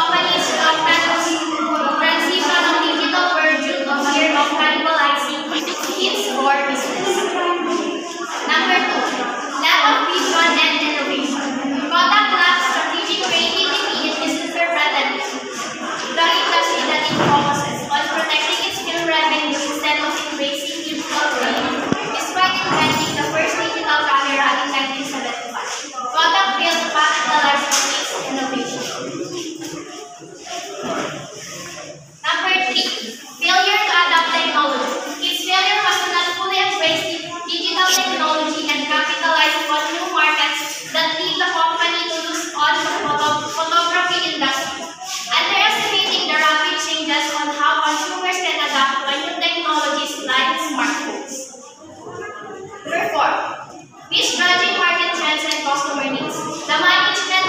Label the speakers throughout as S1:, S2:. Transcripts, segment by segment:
S1: companies transition of digital world due to fear of cannibalizing its core business. Number 2, lack of vision and innovation. Kodak lacks strategic creativity in business development. The industry that it focuses on protecting its film revenue instead of embracing digital growth. Despite inventing the first digital camera in 1975, Kodak failed to capitalize on its innovation. Number 3, failure to adapt technology. Its failure was to not fully embrace digital technology and capitalize on new markets that lead the company to lose on the photography industry. Underestimating the rapid changes on how consumers can adapt to new technologies like smartphones. Number 4, misjudging market trends and customer needs. The management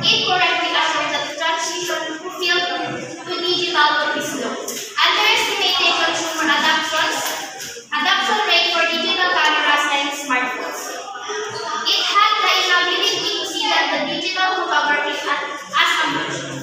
S1: incorrectly assured that the transition to digital would be slow. Underestimating consumer adoption rate for digital cameras and smartphones. It had the inability to see that the digital photography as a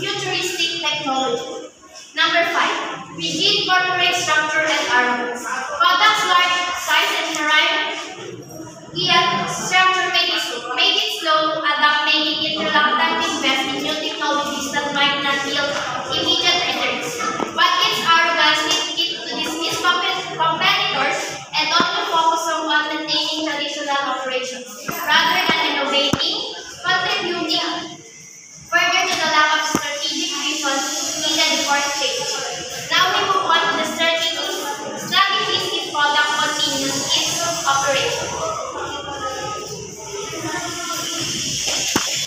S1: futuristic technology. Number 5, rigid corporate structure and arrogance. Kodak's large size and hierarchical structure made it slow to adapt, making it reluctant to invest in new technologies that might not yield immediate returns. But its arrogance led it to dismiss competitors and only focus on maintaining traditional operations rather than innovating, contributing further to the lack of strategic vision needed for change. Now we move on to the strategies if Kodak continues its operation.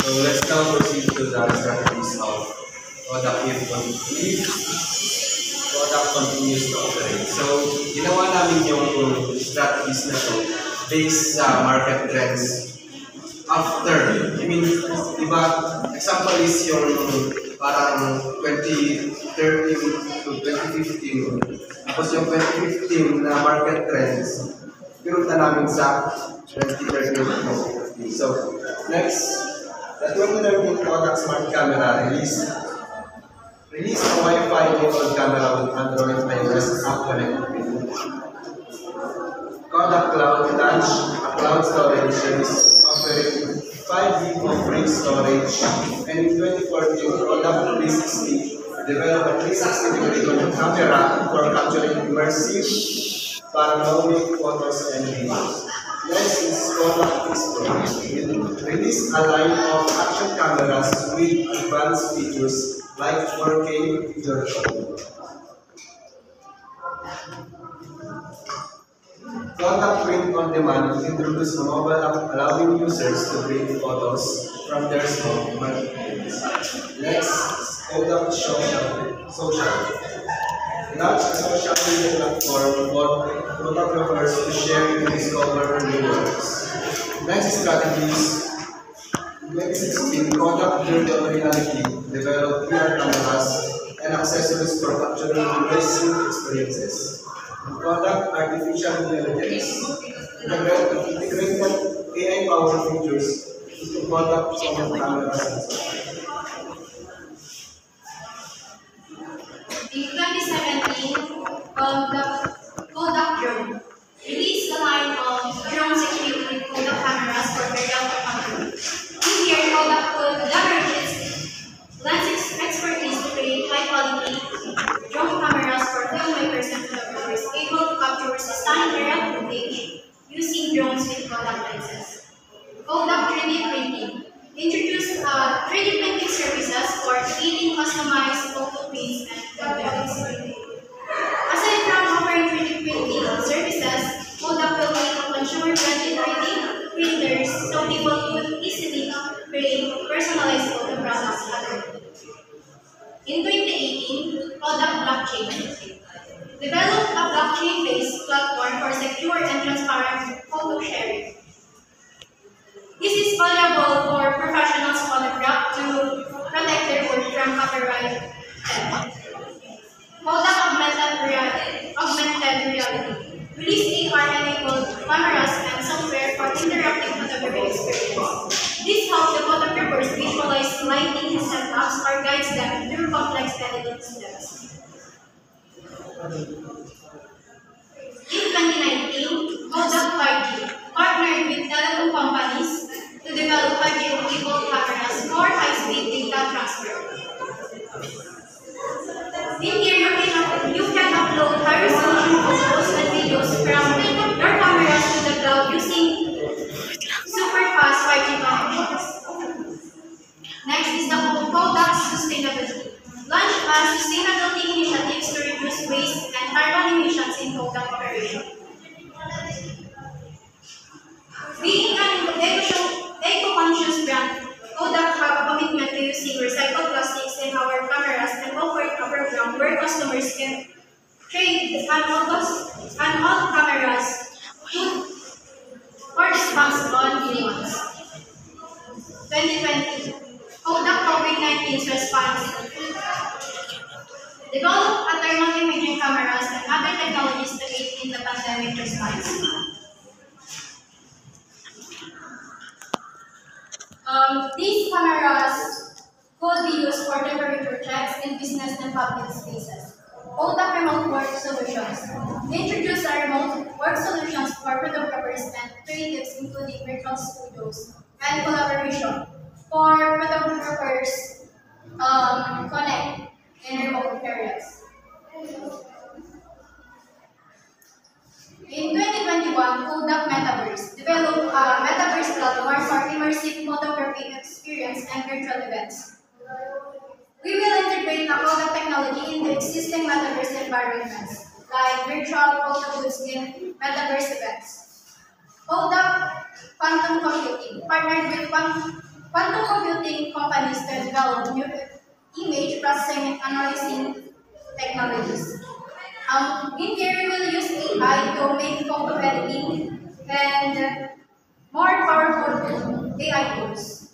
S2: So let's now proceed to the strategies of Kodak if Kodak continues to operate. So ginawa namin yung strategies na to based sa market trends after. I mean, diba, example is yung parang 2013 to 2015. Tapos yung 2015 na market trends, pinunta namin sa 2013 to 2015. So, next, the 2013 Kodak Smart Camera released a Wi-Fi enabled camera with Android iOS app connectivity. Kodak Cloud launched a cloud storage service offering 5 GB of free storage, and in 2014, Kodak 360 developed a 360-degree camera for capturing immersive panoramic photos and videos. Next is Kodak Expo. It released a line of action cameras with advanced features like 4K video recording. Kodak Print on Demand introduced a mobile app allowing users to print photos from their smartphones. Next, Kodak Social. Launched a social media platform for photographers to share and discover new works. Next strategies. 2016, Kodak Virtual Reality developed VR cameras and accessories for capturing immersive experiences. Kodak Artificial Intelligence integrated AI-powered features into Kodak cameras.
S1: In 2017, Kodak Drone released a line of drones equipped with Kodak cameras for aerial photography. This year, Kodak could leverage its lens expertise to create high-quality drone cameras for filmmakers and photographers able to capture stunning aerial footage using drones with Kodak lenses. Kodak 3D Printing introduced 3D printing services for creating customized photo prints and graphics. Aside from offering 3D printing services, Kodak will make consumer-friendly 3D printers so people could easily create personalized photo products. In 2018, Kodak Blockchain developed a blockchain-based platform for secure and transparent photo sharing. This is valuable for professionals photograph to protect their work from copyright theft. Kodak Augmented Reality released AR-enabled cameras and software for interactive photography experience. This helps the photographers visualize lighting setups or guides them through
S3: skeleton steps. In 2019, Kodak 5G partnered with telecom companies to develop 5G optical cameras for high-speed data transfer. In here, you can upload high-resolution photos and videos from your cameras to the cloud using super-fast 5G connections. Next is the Kodak Sustainability. Launch sustainability initiatives to reduce waste and carbon emissions in Kodak operation. Being an eco-conscious brand, Kodak have a commitment to using recycled plastics in our cameras and offer a program where customers can trade an old cameras for discounts on new ones. 2020, Kodak COVID-19's response. Develop a thermal imaging cameras and other technologies to aid in the pandemic response. These cameras could be used for temporary projects in business and public spaces. Kodak Remote Work Solutions. Introduce a remote work solutions for photographers and creatives, including virtual studios and collaboration for photographers connect in remote areas. In 2021, Kodak Metaverse developed a Metaverse platform for immersive photography experience and virtual events. We will integrate the Kodak technology in the existing Metaverse environments, like virtual photo booths in Metaverse events. Kodak Quantum Computing partnered with quantum computing companies to develop new image processing and analyzing technologies. In here, we will use AI to make photo editing and more powerful AI tools.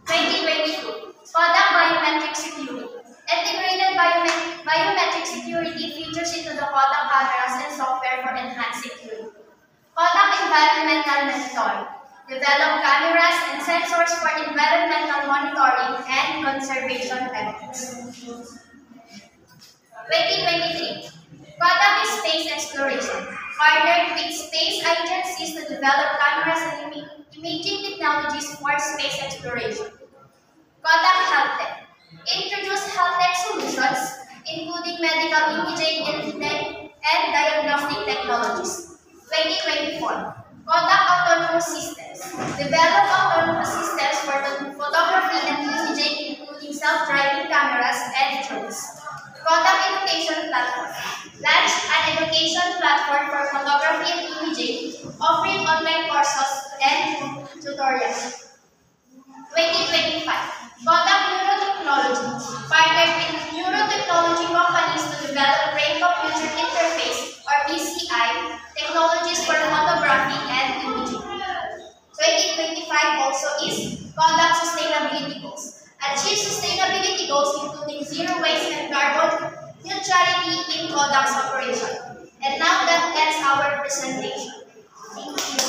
S1: 2022, Kodak Biometric Security. Integrated biometric security features into the Kodak cameras and software for enhanced security. Kodak Environmental Monitoring. Develop cameras and sensors for environmental monitoring and conservation efforts. 2023, Kodak Space Exploration. Partnered with space agencies to develop cameras and imaging technologies for space exploration. Kodak HealthTech. Introduce HealthTech solutions, including medical imaging and diagnostic technologies. 2024, Kodak Autonomous Systems. Develop autonomous systems for photography and imaging, including self-driving cameras and drones. Kodak Education Platform. Launch an education platform for photography and imaging, offering online courses and tutorials. 2025. Kodak Neurotechnology. Partnered with neurotechnology companies to develop brain-computer interface or BCI technologies for photography and imaging. 2025 also is Kodak Sustainability Goals. Achieve sustainability goals including zero waste and carbon neutrality in Kodak's operation. And now that ends our presentation. Thank you.